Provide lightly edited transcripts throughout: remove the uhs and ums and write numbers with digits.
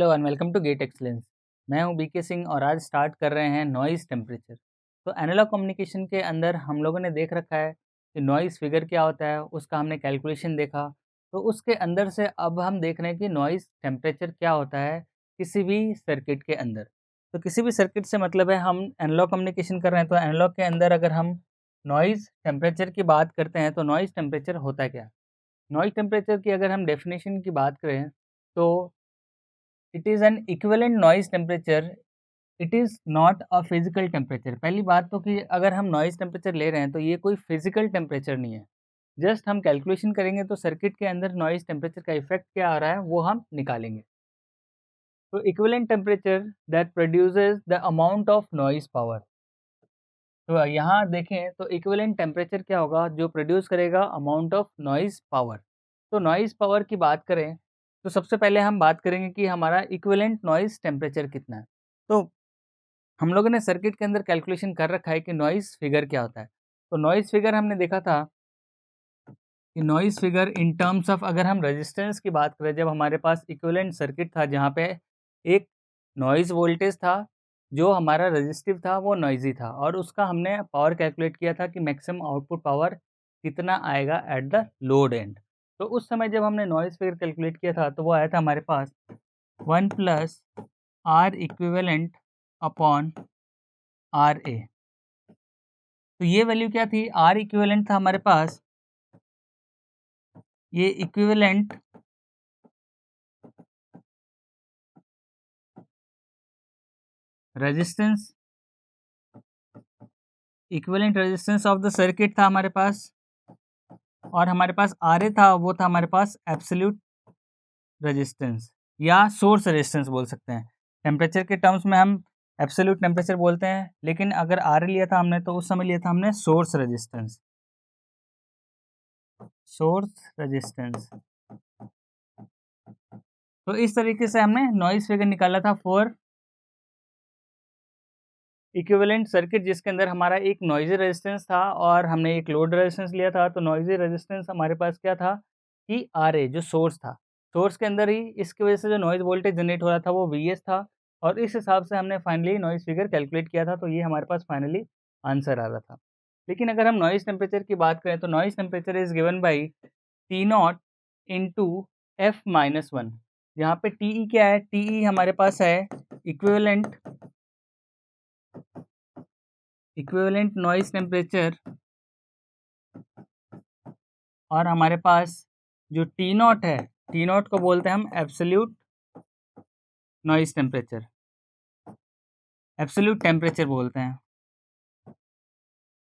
Hello and welcome to get excellence. मैं हूं BK Singh और आज स्टार्ट कर रहे हैं नॉइज़ टेम्परेचर। तो एनालॉग कम्युनिकेशन के अंदर हम लोगों ने देख रखा है कि नॉइज़ फिगर क्या होता है, उसका हमने कैलकुलेशन देखा। तो उसके अंदर से अब हम देख रहे हैं कि नॉइज़ टेम्परेचर क्या होता है किसी भी सर्किट के अंदर। तो किसी भी सर्किट से मतलब है हम एनालॉग कम्युनिकेशन कर रहे हैं, तो एनालॉग के अंदर अगर हम नॉइज़ टेम्परेचर की बात करते हैं तो नॉइज़ टेम्परेचर होता है क्या? नॉइज़ टेम्परेचर की अगर हम डेफिनेशन की बात करें तो it is an equivalent noise temperature, it is not a physical temperature. पहली बात तो कि अगर हम नॉइज़ टेम्परेचर ले रहे हैं तो ये कोई फिज़िकल टेम्परेचर नहीं है। जस्ट हम कैलकुलेशन करेंगे तो सर्किट के अंदर नॉइज़ टेम्परेचर का इफ़ेक्ट क्या आ रहा है वो हम निकालेंगे। तो equivalent temperature that produces the amount of noise power. तो यहाँ देखें तो इक्विवेलेंट टेम्परेचर क्या होगा जो प्रोड्यूस करेगा अमाउंट ऑफ नॉइज़ पावर। तो नॉइज़ पावर की बात करें तो सबसे पहले हम बात करेंगे कि हमारा इक्विवेलेंट नॉइज़ टेम्परेचर कितना है। तो हम लोगों ने सर्किट के अंदर कैलकुलेशन कर रखा है कि नॉइज़ फिगर क्या होता है। तो नॉइज़ फिगर हमने देखा था कि noise figure in terms of अगर हम रेजिस्टेंस की बात करें, जब हमारे पास इक्विवेलेंट सर्किट था जहाँ पे एक नॉइज़ वोल्टेज था, जो हमारा रेजिस्टिव था वो नॉइज़ी था और उसका हमने पावर कैलकुलेट किया था कि मैक्सिमम आउटपुट पावर कितना आएगा एट द लोड एंड। तो उस समय जब हमने नॉइज़ फिगर कैलकुलेट किया था तो वो आया था हमारे पास 1 plus R equivalent upon R A. तो ये वैल्यू क्या थी? आर इक्विवेलेंट था हमारे पास, ये equivalent resistance, equivalent resistance of the circuit था हमारे पास, और हमारे पास आर ए था, वो था हमारे पास एब्सोल्यूट रेजिस्टेंस या सोर्स रेजिस्टेंस बोल सकते हैं। टेम्परेचर के टर्म्स में हम एब्सोल्यूट टेम्परेचर बोलते हैं, लेकिन अगर आर ए लिया था हमने तो उस समय लिया था हमने सोर्स रेजिस्टेंस, सोर्स रेजिस्टेंस। तो इस तरीके से हमने नॉइज़ फिगर निकाला था फॉर इक्विवेलेंट सर्किट, जिसके अंदर हमारा एक नॉइज़ी रेजिस्टेंस था और हमने एक लोड रेजिस्टेंस लिया था। तो नॉइज़ी रेजिस्टेंस हमारे पास क्या था कि आरए जो सोर्स था, सोर्स के अंदर ही इसकी वजह से जो नॉइज़ वोल्टेज जनरेट हो रहा था वो वीएस था और इस हिसाब से हमने फाइनली नॉइज़ फिगर कैलकुलेट किया था। तो ये हमारे पास फाइनली आंसर आ रहा था। लेकिन अगर हम नॉइज़ टेम्परेचर की बात करें तो noise temperature is given by T not into F minus one. यहाँ पे टीई क्या है? टीई हमारे पास है इक्विवेलेंट नॉइज़ टेम्परेचर, और हमारे पास जो टी नॉट है, टी नॉट को बोलते हैं हम absolute noise temperature, absolute temperature बोलते हैं।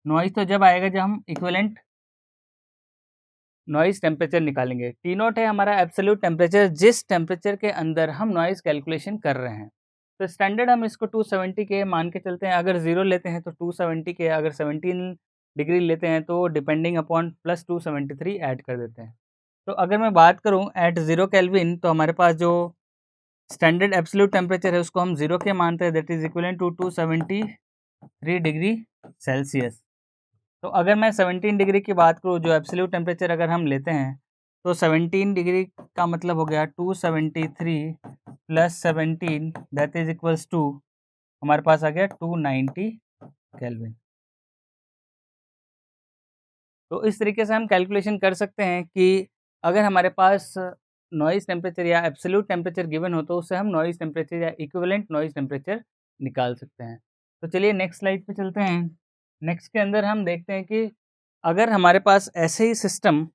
नॉइज़ तो जब आएगा जब हम इक्विवेलेंट नॉइज़ टेम्परेचर निकालेंगे। टी नॉट है हमारा एब्सोल्यूट टेम्परेचर, जिस टेम्परेचर के अंदर हम नॉइज़ कैलकुलेशन कर रहे हैं। तो स्टैंडर्ड हम इसको 270 के मान के चलते हैं। अगर 0 लेते हैं तो 270 के, अगर 17 डिग्री लेते हैं तो डिपेंडिंग अपॉन प्लस 273 ऐड कर देते हैं। तो अगर मैं बात करूं एट 0 केल्विन तो हमारे पास जो स्टैंडर्ड एब्सोल्यूट टेम्परेचर है उसको हम 0 के मानते हैं, that is equivalent to 273 degree Celsius. तो अगर मैं 17 डिग्री की बात करूँ, जो एब्सोल्यूट टेम्परेचर अगर हम लेते हैं तो 17 डिग्री का मतलब हो गया 273 plus 17 that is equals to हमारे पास आ गया 290 केल्विन। तो इस तरीके से हम कैलकुलेशन कर सकते हैं कि अगर हमारे पास नॉइज़ टेम्परेचर या एब्सोल्यूट टेम्परेचर गिवन हो तो उससे हम नॉइज़ टेम्परेचर या इक्विवेलेंट नॉइज़ टेम्परेचर निकाल सकते हैं। तो चलिए नेक्स्ट स्लाइड पे चलते हैं। नेक्स्ट के अंदर हम देखते हैं कि अगर हमारे पास ऐसे ही सिस्टम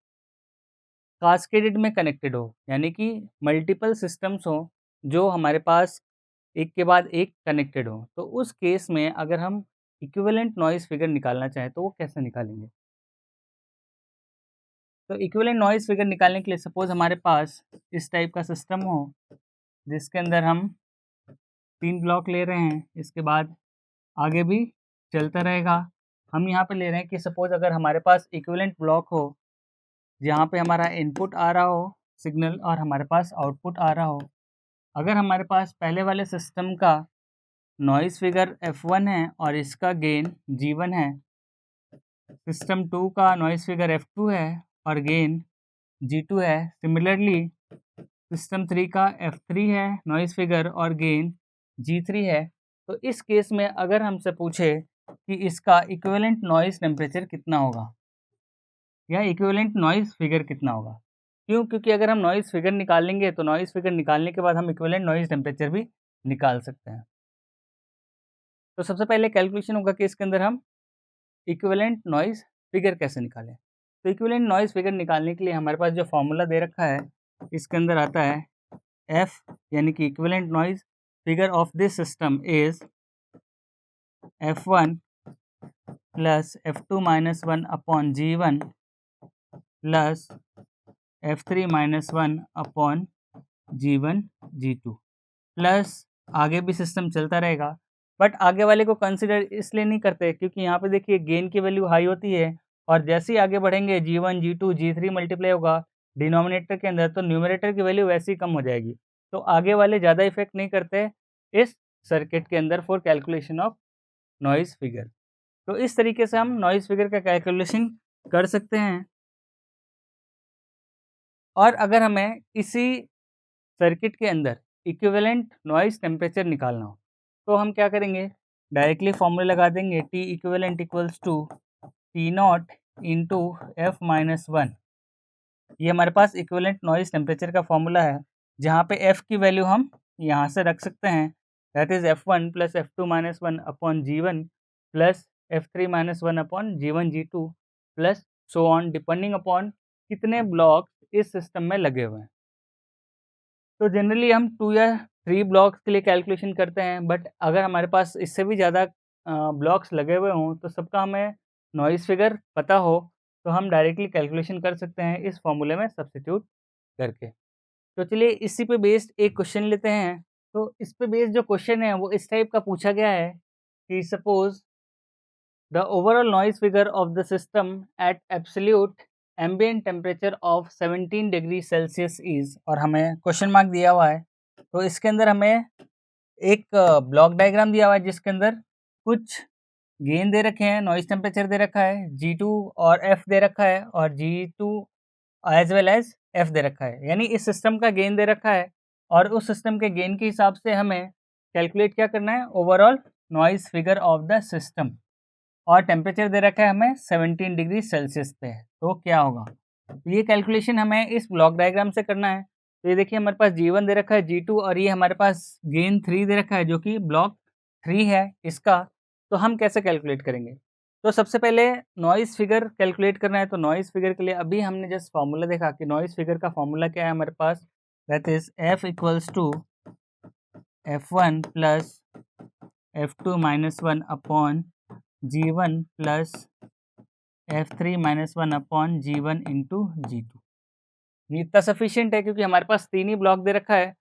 कास्केडेड में कनेक्टेड हो, यानी कि मल्टीपल सिस्टम्स हों जो हमारे पास एक के बाद एक कनेक्टेड हो, तो उस केस में अगर हम इक्विवेलेंट नॉइज़ फिगर निकालना चाहें तो वो कैसे निकालेंगे? तो इक्विवेलेंट नॉइज़ फिगर निकालने के लिए सपोज़ हमारे पास इस टाइप का सिस्टम हो, जिसके अंदर हम 3 ब्लॉक ले रहे हैं, इसके बाद आगे भी चलता रहेगा। हम यहाँ पे ले रहे हैं कि सपोज़ अगर हमारे पास इक्विवेलेंट ब्लॉक हो, जहाँ पे हमारा इनपुट आ रहा हो सिग्नल और हमारे पास आउटपुट आ रहा हो। अगर हमारे पास पहले वाले सिस्टम का नॉइज़ फिगर F1 है और इसका गेन G1 है, सिस्टम 2 का नॉइज़ फिगर F2 है और गेन G2 है। सिमिलरली सिस्टम 3 का F3 है नॉइज़ फिगर और गेन G3 है। तो इस केस में अगर हमसे पूछे कि इसका इक्विवेलेंट नॉइज़ टेम्परेचर कितना होगा या इक्विवेलेंट नॉइज़ फिगर कितना होगा, क्यों? क्योंकि अगर हम नॉइज़ फिगर निकालेंगे तो नॉइज़ फिगर निकालने के बाद हम इक्विवेलेंट नॉइज़ टेम्परेचर भी निकाल सकते हैं। तो सबसे पहले कैलकुलेशन होगा कि इसके अंदर हम इक्विवेलेंट नॉइज़ फिगर कैसे निकालें। तो इक्विवेलेंट नॉइज़ फिगर निकालने के लिए हमारे पास जो फॉर्मूला दे रखा है, इसके अंदर आता है F यानी कि equivalent noise figure of this system is F1 plus F2 minus 1 upon G1 plus F3 minus 1 upon G1 G2 plus आगे भी सिस्टम चलता रहेगा। बट आगे वाले को कंसिडर इसलिए नहीं करते क्योंकि यहाँ पे देखिए गेन की वैल्यू हाई होती है और जैसे ही आगे बढ़ेंगे G1 G2 G3 मल्टीप्लाई होगा डिनोमिनेटर के अंदर, तो न्यूमरेटर की वैल्यू वैसे ही कम हो जाएगी। तो आगे वाले ज़्यादा इफेक्ट नहीं करते इस सर्किट के अंदर for calculation of noise figure. तो इस तरीके से हम नॉइज़ फिगर का कैलकुलेशन कर सकते हैं। और अगर हमें इसी सर्किट के अंदर इक्विवेलेंट नॉइज़ टेम्परेचर निकालना हो तो हम क्या करेंगे, डायरेक्टली फॉर्मूला लगा देंगे T equivalent equals to T not into F minus 1। ये हमारे पास इक्विवेलेंट नॉइज़ टेम्परेचर का फॉर्मूला है, जहाँ पे F की वैल्यू हम यहाँ से रख सकते हैं, that is F1 plus F2 minus 1 upon G1 plus F3 minus 1 upon G1 G2 plus so on depending upon कितने ब्लॉक इस सिस्टम में लगे हुए हैं। तो जनरली हम 2 या 3 ब्लॉक्स के लिए कैलकुलेशन करते हैं, बट अगर हमारे पास इससे भी ज़्यादा ब्लॉक्स लगे हुए हों तो सबका हमें नॉइज़ फिगर पता हो तो हम डायरेक्टली कैलकुलेशन कर सकते हैं इस फॉर्मूले में सब्स्टिट्यूट करके। तो चलिए इसी पे बेस्ड एक क्वेश्चन लेते हैं। तो इस पे बेस्ड जो क्वेश्चन है वो इस टाइप का पूछा गया है कि suppose the overall noise figure of the system at absolute ambient temperature of 17 degree Celsius is, और हमें क्वेश्चन मार्क दिया हुआ है। तो इसके अंदर हमें एक ब्लॉक डायग्राम दिया हुआ है जिसके अंदर कुछ गेन दे रखे हैं, नॉइज़ टेम्परेचर दे रखा है, G2 और F दे रखा है और G2 as well as F दे रखा है। यानी इस सिस्टम का गेन दे रखा है और उस सिस्टम के गेन के हिसाब से हमें कैलकुलेट क्या करना है, overall noise figure of the system, और टेम्परेचर दे रखा है हमें 17 डिग्री सेल्सियस पे है। तो क्या होगा, तो ये कैलकुलेशन हमें इस ब्लॉक डायग्राम से करना है। तो ये देखिए हमारे पास G1 दे रखा है, G2 और ये हमारे पास गेन 3 दे रखा है जो कि ब्लॉक 3 है इसका। तो हम कैसे कैलकुलेट करेंगे, तो सबसे पहले नॉइज़ फिगर कैलकुलेट करना है। तो नॉइज़ फिगर के लिए अभी हमने जस्ट फार्मूला देखा कि नॉइज़ फिगर का फार्मूला क्या है हमारे पास, that is F equals to F1 plus F2 minus 1 upon G1 plus F3 minus 1 upon G1 into G2। ये इतना सफिशिएंट है क्योंकि हमारे पास 3 ही ब्लॉक दे रखा है।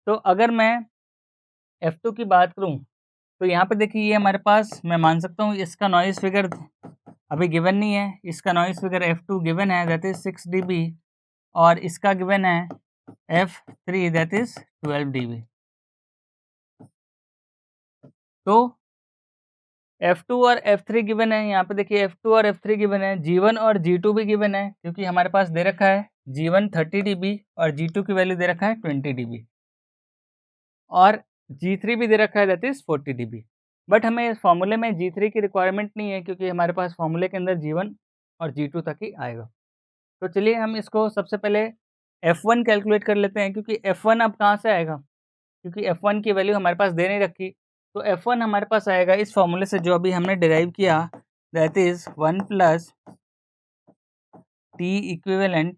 तो अगर मैं F2 की बात करूँ तो यहाँ पे देखिए ये हमारे पास, मैं मान सकता हूँ इसका नॉइज़ फिगर अभी गिवन नहीं है। इसका नॉइज़ फिगर F2 गिवन है दैट इज़ 6 dB और इसका गिवन है F3 दैट इज़ 12 dB। तो F2 और F3 गिवन है, यहाँ पे देखिए F2 और F3 गिवन है, G1 और G2 भी गिवन है क्योंकि हमारे पास दे रखा है G1 30 dB और G2 की वैल्यू दे रखा है 20 dB और G3 भी दे रखा है दैट इज़ 40 dB। बट हमें इस फॉर्मूले में G3 की रिक्वायरमेंट नहीं है क्योंकि हमारे पास फॉर्मूले के अंदर G1 और G2 तक ही आएगा। तो चलिए हम इसको सबसे पहले F1 कैलकुलेट कर लेते हैं क्योंकि F1 अब कहाँ से आएगा, क्योंकि F1 की वैल्यू हमारे पास दे नहीं रखी। तो F1 हमारे पास आएगा इस फॉर्मूले से जो अभी हमने डिराइव किया, that is 1 plus T equivalent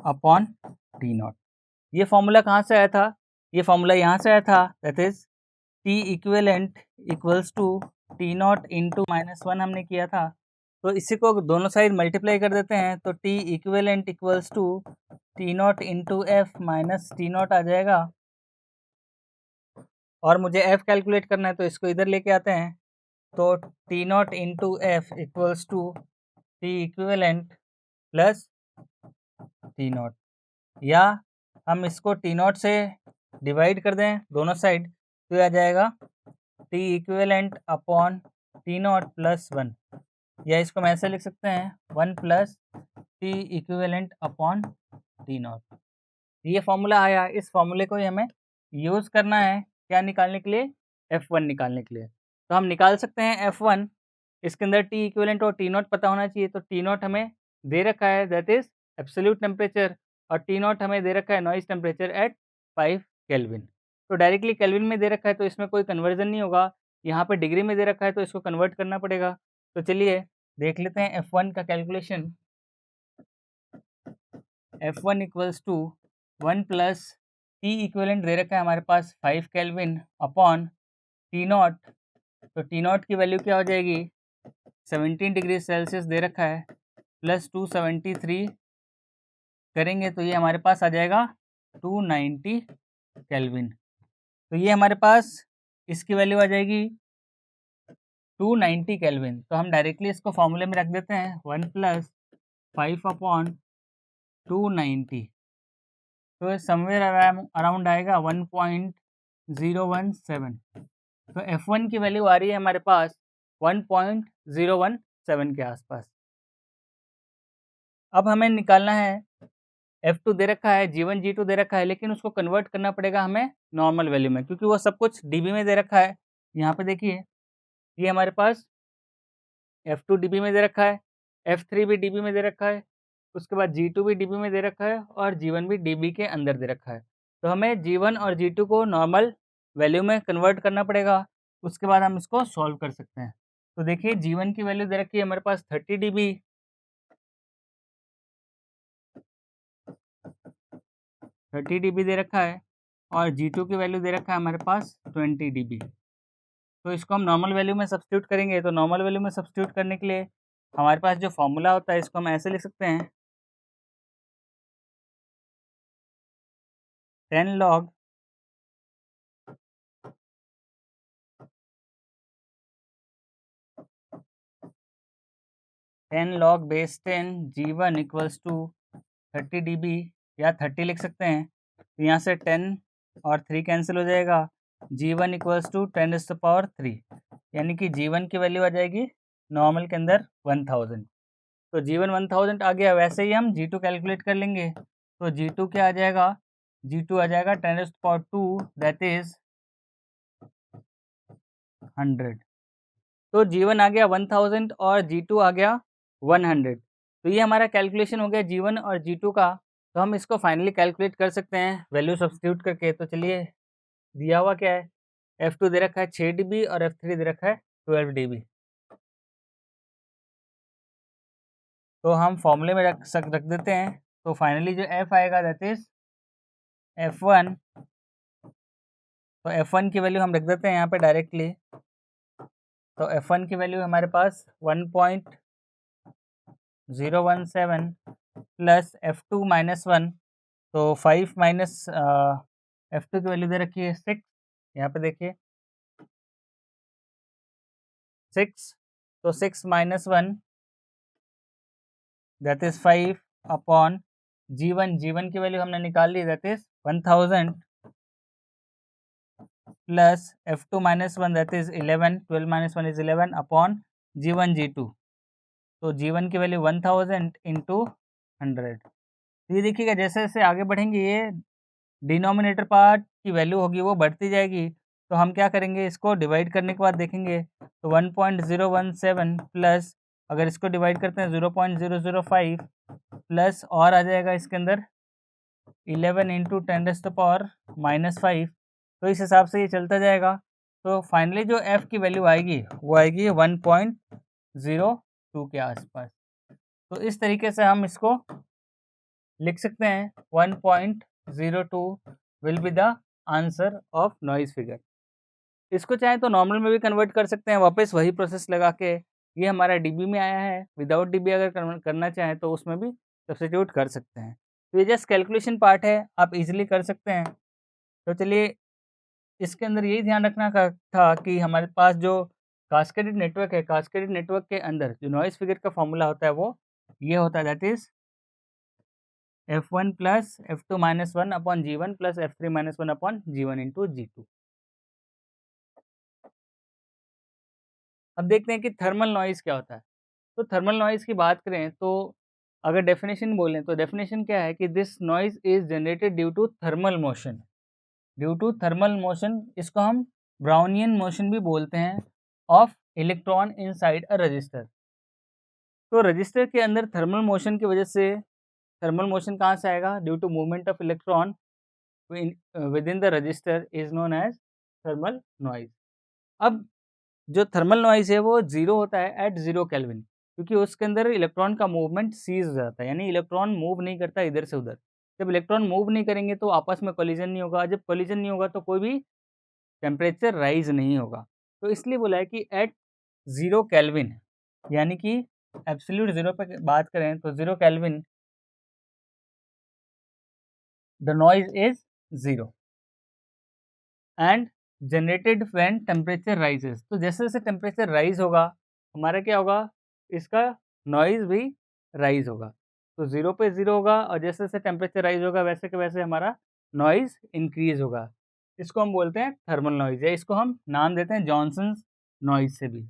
upon T not. ये फॉर्मूला कहाँ से आया था, ये फॉर्मूला यहाँ से आया था, that is T equivalent equals to T not into minus 1 हमने किया था। तो इसी को दोनों साइड मल्टीप्लाई कर देते हैं तो T equivalent equals to T not into F minus T nought आ जाएगा। और मुझे एफ कैलकुलेट करना है तो इसको इधर लेके आते हैं। तो T not into F equals to T equivalent plus T not, या हम इसको टी नॉट से डिवाइड कर दें दोनों साइड तो आ जाएगा T equivalent upon T not plus 1, या इसको हम ऐसे लिख सकते हैं 1 plus T equivalent upon T not. ये फॉर्मूला आया, इस फॉर्मूले को ही हमें यूज़ करना है क्या निकालने के लिए, F1 निकालने के लिए। तो हम निकाल सकते हैं F1, इसके अंदर T इक्विवेलेंट और T नॉट पता होना चाहिए। तो T नॉट हमें दे रखा है दैट इज़ एब्सोल्यूट टेम्परेचर, और T नॉट हमें दे रखा है नॉइज़ टेम्परेचर एट 5 केल्विन। तो डायरेक्टली केल्विन में दे रखा है तो इसमें कोई कन्वर्जन नहीं होगा, यहाँ पे डिग्री में दे रखा है तो इसको कन्वर्ट करना पड़ेगा। तो चलिए देख लेते हैं F1 का calculation. F1 equals to 1 plus T equivalent दे रखा है हमारे पास 5 केल्विन अपॉन T नॉट। तो T नॉट की वैल्यू क्या हो जाएगी, 17 डिग्री सेल्सियस दे रखा है, प्लस 273 करेंगे तो ये हमारे पास आ जाएगा 290 केल्विन। तो ये हमारे पास इसकी वैल्यू आ जाएगी 290 केल्विन। तो हम डायरेक्टली इसको फॉर्मूले में रख देते हैं 1 प्लस 5 अपॉन 290। तो समवेयर अराउंड आएगा 1.017। तो F1 की वैल्यू आ रही है हमारे पास 1.017 के आसपास। अब हमें निकालना है F2 दे रखा है, G1 G2 दे रखा है, लेकिन उसको कन्वर्ट करना पड़ेगा हमें नॉर्मल वैल्यू में, क्योंकि वो सब कुछ डीबी में दे रखा है। यहाँ पे देखिए ये हमारे पास F2 डीबी में दे रखा है, F3 भी डीबी में दे रखा है, उसके बाद G2 भी डीबी में दे रखा है और G1 भी डीबी के अंदर दे रखा है। तो हमें G1 और G2 को नॉर्मल वैल्यू में कन्वर्ट करना पड़ेगा, उसके बाद हम इसको सॉल्व कर सकते हैं। तो देखिए G1 की वैल्यू दे रखी है हमारे पास 30 डीबी, 30 डीबी दे रखा है, और G2 की वैल्यू दे रखा है हमारे पास 20 डीबी। तो इसको हम नॉर्मल वैल्यू में सब्स्टिट्यूट करेंगे। तो नॉर्मल वैल्यू में सब्स्टिट्यूट करने के लिए हमारे पास जो फॉर्मूला होता है इसको हम ऐसे लिख सकते हैं, 10 log 10 log base 10 G1 equals to 30 dB, या 30 लिख सकते हैं। तो यहाँ से 10 और 3 कैंसिल हो जाएगा, G1 इक्वल्स टू 10⁻3, यानी कि G1 की वैल्यू आ जाएगी नॉर्मल के अंदर 1000। तो G1 1000 आ गया। वैसे ही हम G2 कैलकुलेट कर लेंगे। तो G2 क्या आ जाएगा, G2 आ जाएगा 10⁻2 दैट इज 100। तो G1 आ गया 1000 और G2 आ गया 100। तो ये हमारा कैलकुलेशन हो गया G1 और G2 का। तो हम इसको फाइनली कैलकुलेट कर सकते हैं वैल्यू सब्स्टिट्यूट करके। तो चलिए दिया हुआ क्या है, F2 दे रखा है 6 dB और F3 दे रखा है 12 dB। तो हम फॉर्मूले में रख देते हैं। तो फाइनली जो F आएगा दैट इज F1। तो F1 की वैल्यू हम रख देते हैं यहाँ पे डायरेक्टली। तो F1 की वैल्यू हमारे पास 1.017 प्लस F2 -1। तो 5 माइनस F2 की वैल्यू दे रखी है 6, यहाँ पे देखिए 6। तो 6 minus 1 that is 5 upon G1 की वैल्यू हमने निकाल ली that is 1000 plus F2 -1 that is 11, 12 minus 1 is 11 upon G1 G2। तो G1 की वैल्यू 1000 इंटू 100। तो ये देखिएगा जैसे जैसे आगे बढ़ेंगे ये डिनोमिनेटर पार्ट की वैल्यू होगी वो बढ़ती जाएगी। तो हम क्या करेंगे, इसको डिवाइड करने के बाद देखेंगे। तो 1.017 प्लस, अगर इसको डिवाइड करते हैं 0.005 प्लस और आ जाएगा इसके अंदर 11 इंटू 10⁻⁻5। तो इस हिसाब से ये चलता जाएगा। तो फाइनली जो F की वैल्यू आएगी वो आएगी 1.02 के आसपास। तो इस तरीके से हम इसको लिख सकते हैं 1.02 will be the answer of noise figure. इसको चाहे तो नॉर्मल में भी कन्वर्ट कर सकते हैं, वापस वही प्रोसेस लगा के। ये हमारा डीबी में आया है, विदाउट डीबी अगर करना चाहें तो उसमें भी सब्स्टिट्यूट कर सकते हैं। तो ये जस्ट कैलकुलेशन पार्ट है, आप इजीली कर सकते हैं। तो चलिए इसके अंदर यही ध्यान रखना था कि हमारे पास जो कास्केडेड नेटवर्क है, कास्केडेड नेटवर्क के अंदर जो नॉइज़ फिगर का फॉर्मूला होता है वो ये होता है that is F1 plus F2 -1 upon G1 plus F3 -1 upon G1 into G2। अब देखते हैं कि थर्मल नॉइज़ क्या होता है। तो थर्मल नॉइज़ की बात करें तो अगर डेफिनेशन बोलें तो डेफिनेशन क्या है कि this noise is generated due to thermal motion. Due to thermal motion, इसको हम ब्राउनियन मोशन भी बोलते हैं, of electron inside a resistor. तो रजिस्टर के अंदर थर्मल मोशन की वजह से, थर्मल मोशन कहाँ से आएगा? Due to movement of electron within the resistor is known as thermal noise. अब जो थर्मल नॉइज है वो जीरो होता है एट 0 केल्विन, क्योंकि उसके अंदर इलेक्ट्रॉन का मूवमेंट सीज हो जाता है, यानी इलेक्ट्रॉन मूव नहीं करता इधर से उधर। जब इलेक्ट्रॉन मूव नहीं करेंगे तो आपस में कोलिजन नहीं होगा, जब कोलिजन नहीं होगा तो कोई भी टेम्परेचर राइज नहीं होगा। तो इसलिए बोला है कि एट 0 केल्विन, यानी कि एब्सोल्यूट जीरो पे बात करें तो 0 kelvin the noise is zero and generated when temperature rises. तो जैसे जैसे टेम्परेचर राइज होगा हमारा क्या होगा, इसका नॉइज भी राइज होगा। तो जीरो पे जीरो होगा और जैसे जैसे टेम्परेचर राइज होगा वैसे के वैसे हमारा नॉइज इंक्रीज होगा। इसको हम बोलते हैं थर्मल नॉइज, या इसको हम नाम देते हैं जॉनसन्स नॉइज से भी।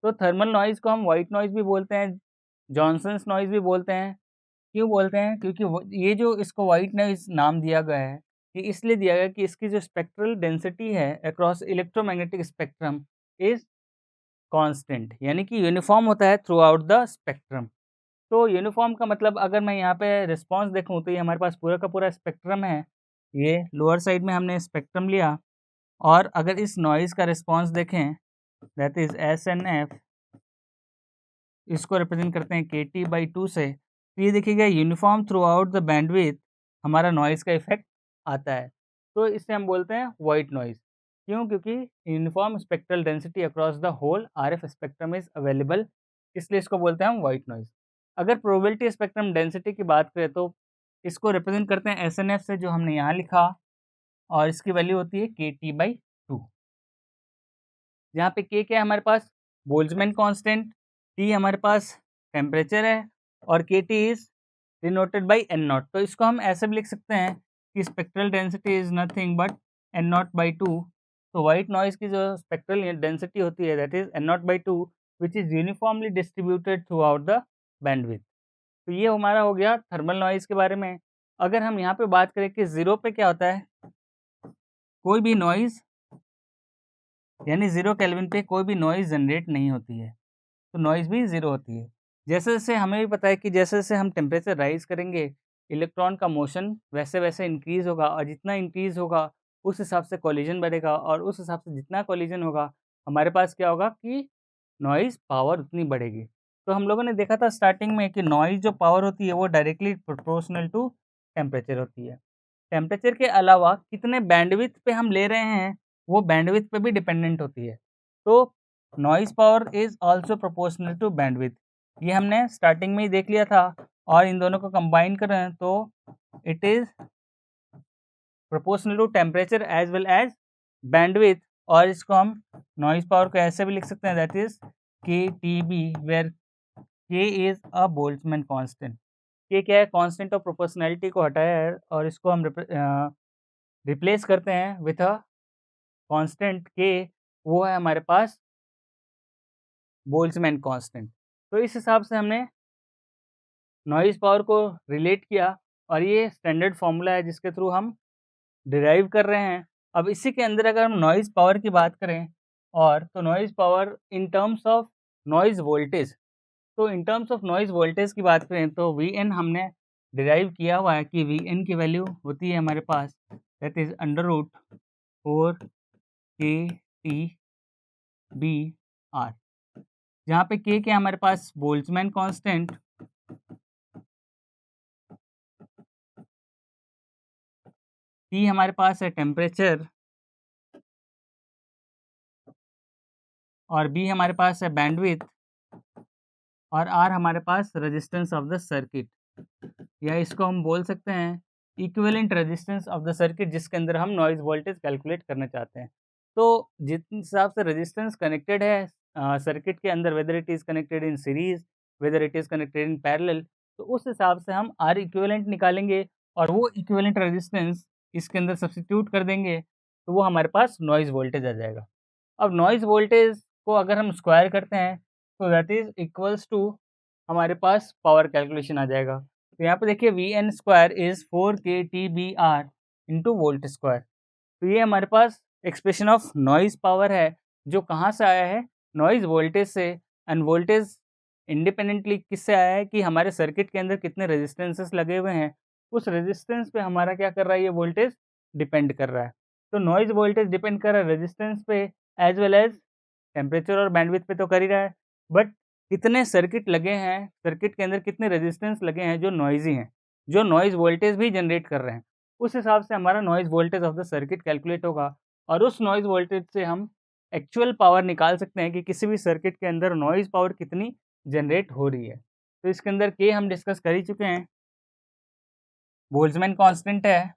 तो थर्मल नॉइज को हम वाइट नॉइज भी बोलते हैं, जॉनसन्स नॉइज भी बोलते हैं। क्यों बोलते हैं? क्योंकि ये जो इसको वाइट नॉइज नाम दिया गया है, ये इसलिए दिया गया कि इसकी जो स्पेक्ट्रल डेंसिटी है across electromagnetic spectrum is constant, यानी कि यूनिफॉर्म होता है थ्रू आउट द स्पेक्ट्रम। तो यूनिफॉर्म का मतलब अगर मैं यहाँ पे रिस्पांस देखूँ तो ये हमारे पास पूरा का पूरा स्पेक्ट्रम है। ये लोअर साइड में हमने स्पेक्ट्रम लिया और अगर इस नॉइज़ का रिस्पांस देखें, दैट इज़ SNF, इसको रिप्रेजेंट करते हैं KT/2 से। तो ये देखिएगा uniform through out the bandwidth हमारा नॉइज़ का इफ़ेक्ट आता है। तो इसे हम बोलते हैं व्हाइट नॉइज़। क्यों? क्योंकि uniform spectral density across the whole RF spectrum is available, इसलिए इसको बोलते हैं हम व्हाइट नॉइज़। अगर प्रोबेबिलिटी स्पेक्ट्रम डेंसिटी की बात करें तो इसको रिप्रेजेंट करते हैं SNF से, जो हमने यहाँ लिखा, और इसकी वैल्यू होती है KT/2। जहाँ पे K क्या है हमारे पास? बोल्ट्जमैन कांस्टेंट, T हमारे पास टेम्परेचर है और KT is denoted by N0। तो इसको हम ऐसे भी लिख सकते हैं कि spectral density is nothing but N0/2। तो व्हाइट नॉइज़ की जो स्पेक्ट्रल डेंसिटी होती है that is N0/2 which is uniformly distributed through out the bandwidth. तो ये हमारा हो गया थर्मल नॉइज़ के बारे में। अगर हम यहाँ पे बात करें कि ज़ीरो पे क्या होता है, कोई भी नॉइज़, यानी 0 केल्विन पे कोई भी नॉइज़ जनरेट नहीं होती है, तो नॉइज़ भी ज़ीरो होती है। जैसे-जैसे हमें भी पता है कि जैसे-जैसे हम टेम्परेचर राइज़ करेंगे, इलेक्ट्रॉन का मोशन वैसे-वैसे इंक्रीज़ होगा और जितना इंक्रीज़ होगा, उस हिसाब से कोलिजन बढ़ेगा और उस हिसाब से जितना कोलिजन होगा, हमारे पास क्या होगा कि नॉइज़ पावर उतनी बढ़ेगी। तो हम लोगों ने देखा था स्टार्टिंग में कि नॉइज़ जो पावर होती है, वो डायरेक्टली प्रोपोर्शनल टू टेम्परेचर होती है। टेम्परेचर के अलावा कितने बैंडविड्थ पे हम ले रहे हैं, वो बैंडविड्थ पे भी डिपेंडेंट होती है। तो noise power is also proportional to bandwidth, ये हमने स्टार्टिंग में ही देख लिया था। और इन दोनों को कंबाइन करें तो it is proportional to temperature as well as bandwidth. और इसको हम नॉइज़ पावर को ऐसे भी लिख सकते हैं, that is KTB, where K is a Boltzmann constant. K क्या है? कांस्टेंट ऑफ प्रोपोर्शनैलिटी को हटाया है और इसको हम रिप्लेस करते हैं विथ अ कांस्टेंट K, वो है हमारे पास बोल्ट्जमैन कांस्टेंट। तो इस हिसाब से हमने नॉइज़ पावर को रिलेट किया और ये स्टैंडर्ड फॉर्मूला है जिसके थ्रू हम डिराइव कर रहे हैं। अब इसी के अंदर अगर हम नॉइज़ पावर की बात करें, और तो noise power in terms of noise voltage, तो in terms of noise voltage की बात करें तो Vn हमने डिराइव किया हुआ है कि Vn की वैल्यू होती है हमारे पास, दैट इज़ √4 KTBR, जहाँ पे K क्या है हमारे पास? बोल्ट्जमैन कांस्टेंट, T हमारे पास है टेम्परेचर और B हमारे पास है बैंडविड्थ और R हमारे पास रेजिस्टेंस ऑफ द सर्किट, या इसको हम बोल सकते हैं equivalent resistance of the circuit, जिसके अंदर हम नॉइज़ वोल्टेज कैलकुलेट करना चाहते हैं। तो जिस हिसाब से रेजिस्टेंस कनेक्टेड है सर्किट के अंदर, whether it is connected in series, whether it is connected in parallel, तो उस हिसाब से हम R इक्विवेलेंट निकालेंगे और वो इक्विवेलेंट रेजिस्टेंस इसके अंदर सब्स्टिट्यूट कर देंगे, तो वो हमारे पास नॉइज़ वोल्टेज आ जाएगा। अब नॉइज़ वोल्टेज को अगर हम स्क्वायर करते हैं तो दैट इज़ इक्वल्स टू हमारे पास पावर कैलकुलेशन आ जाएगा। तो यहाँ पे देखिए Vn² is 4kTBr into volt square. तो ये हमारे पास एक्सप्रेशन ऑफ नॉइज़ पावर है, जो कहाँ से आया है, नॉइज़ वोल्टेज से। एंड वोल्टेज इंडिपेंडेंटली किससे आया है कि हमारे सर्किट के अंदर कितने रेजिस्टेंसेस लगे हुए हैं, उस रेजिस्टेंस पे हमारा क्या कर रहा है, ये वोल्टेज डिपेंड कर रहा है। तो नॉइज़ वोल्टेज डिपेंड कर रहा है रेजिस्टेंस पे एज वेल एज टेम्परेचर और बैंडविड्थ पे तो कर ही रहा है, बट कितने सर्किट लगे हैं, सर्किट के अंदर कितने रेजिस्टेंस लगे हैं जो नॉइज़ी हैं, जो नॉइज़ वोल्टेज भी जनरेट कर रहे हैं, उस हिसाब से हमारा noise voltage of the circuit calculate होगा। और उस नॉइज़ वोल्टेज से हम एक्चुअल पावर निकाल सकते हैं कि किसी भी सर्किट के अंदर नॉइज़ पावर कितनी जनरेट हो रही है। तो इसके अंदर के हम डिस्कस कर ही चुके हैं। बोल्ट्ज़मैन कांस्टेंट है,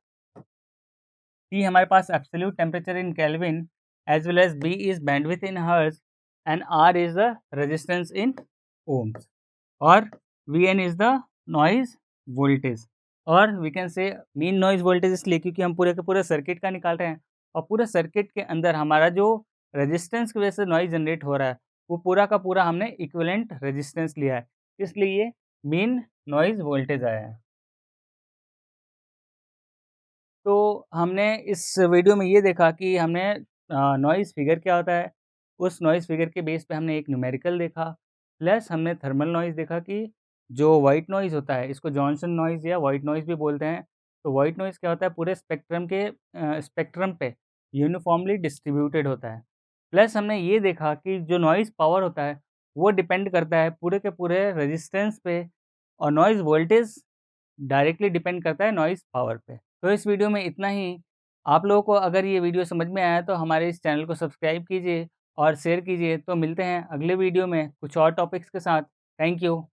T हमारे पास absolute temperature in kelvin as well as B is bandwidth in hertz and R is the resistance in ohms और Vn is the noise voltage. और we can say mean noise voltage इसलिए क्योंकि हम पूरे के पूरे सर्किट का निकाल रहे हैं और पूरे सर्किट के अंदर हमारा जो रेजिस्टेंस की वजह से नॉइज़ जनरेट हो रहा है, वो पूरा का पूरा हमने इक्विवेलेंट रेजिस्टेंस लिया है, इसलिए ये मीन नॉइज़ वोल्टेज आया है। तो हमने इस वीडियो में ये देखा कि हमने नॉइज़ फिगर क्या होता है, उस नॉइज़ फिगर के बेस पे हमने एक न्यूमेरिकल देखा, प्लस हमने थर्मल नॉइज़ देखा कि जो व्हाइट नॉइज़ होता है, इसको जॉनसन नॉइज़ या व्हाइट नॉइज़ भी बोलते हैं। तो व्हाइट नॉइज़ क्या होता है, पूरे स्पेक्ट्रम पे यूनिफ़ॉर्मली डिस्ट्रीब्यूटेड होता है। प्लस हमने ये देखा कि जो नॉइज़ पावर होता है, वो डिपेंड करता है पूरे के पूरे रेजिस्टेंस पे और नॉइज़ वोल्टेज डायरेक्टली डिपेंड करता है नॉइज़ पावर पे। तो इस वीडियो में इतना ही। आप लोगों को अगर ये वीडियो समझ में आया तो हमारे इस चैनल को सब्सक्राइब कीजिए और शेयर कीजिए। तो मिलते हैं अगले वीडियो में कुछ और टॉपिक्स के साथ। Thank you.